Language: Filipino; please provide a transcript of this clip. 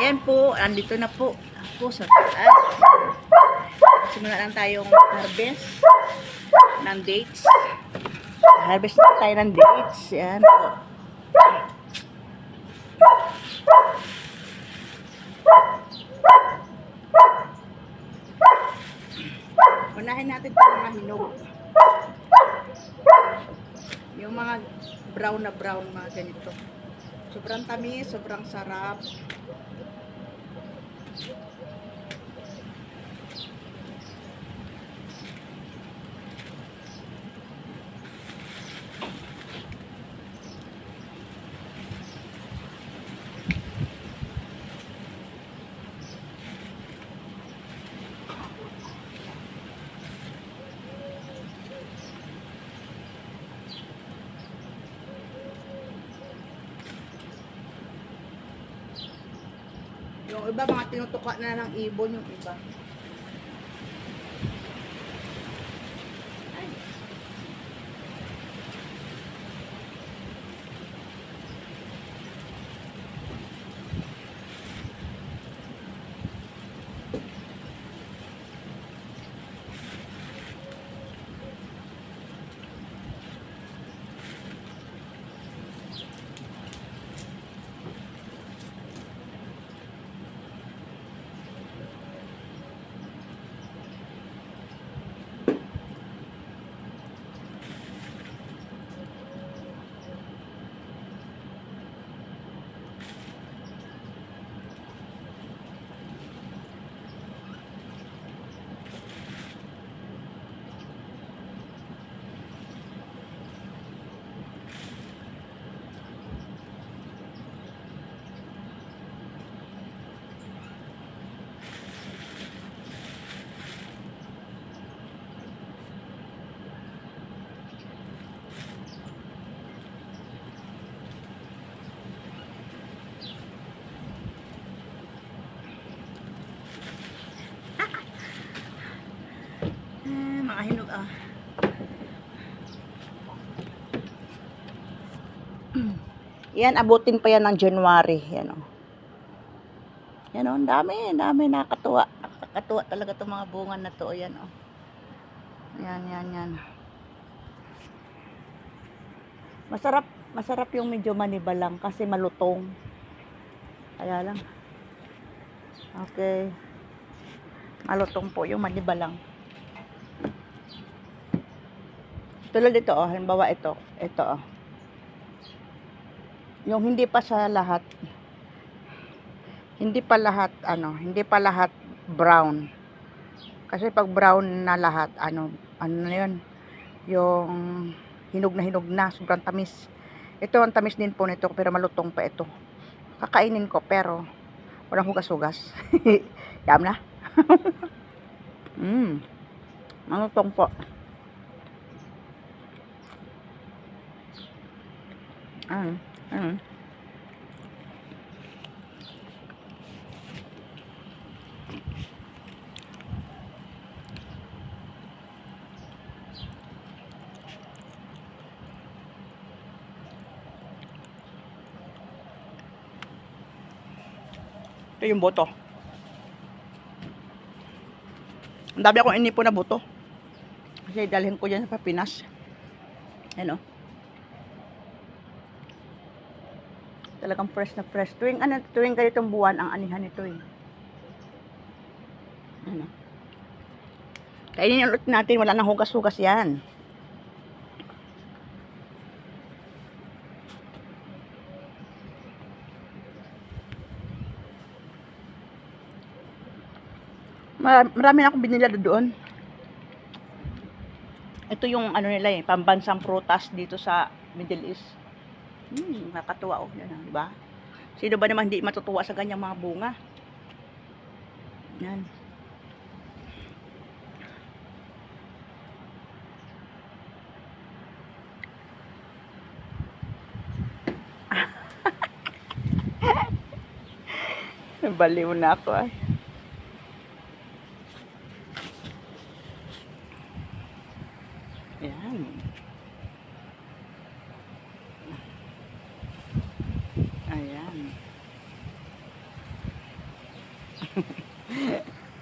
Ayan po, andito na po. Po sa taas. Simula lang tayong harvest ng dates. Harvest na tayo ng dates. Ayan po. Unahin natin itong mga hinog. Yung mga brown na brown, mga ganito. Sobrang tamis, sobrang sarap. Yung iba, mga tinutuka na ng ibon yung iba. Mga hinog Yan, abutin pa yan ng January. Yan o. Yan o, dami nakakatuwa. Nakakatuwa talaga itong mga bunga na to. Yan o. Yan. Masarap yung medyo manibalang kasi malutong. Kaya lang. Okay. Malutong po yung manibalang. Tulad ito halimbawa ito yung hindi pa lahat brown. Kasi pag brown na lahat, ano na yun, yung hinog na, sobrang tamis. Ito ang tamis din po nito, pero malutong pa ito. Kakainin ko, pero walang hugas-hugas. Yam na. Malutong po. Ito yung boto. Ang dami akong inipon na boto. Kasi dalhin ko dyan sa Pinas. Ano? Talagang fresh na fresh. Tuwing ganitong buwan ang anihan nito eh. Ano? Kainin ulit natin, wala nang hugas-hugas yan. Marami na akong binila doon. Ito yung ano nila eh, pambansang prutas dito sa Middle East. Nakakatuwa yan, di ba? Sino ba naman hindi matutuwa sa ganyang mga bunga? Yan. Baliw na ako ay. Ayan. Ayan.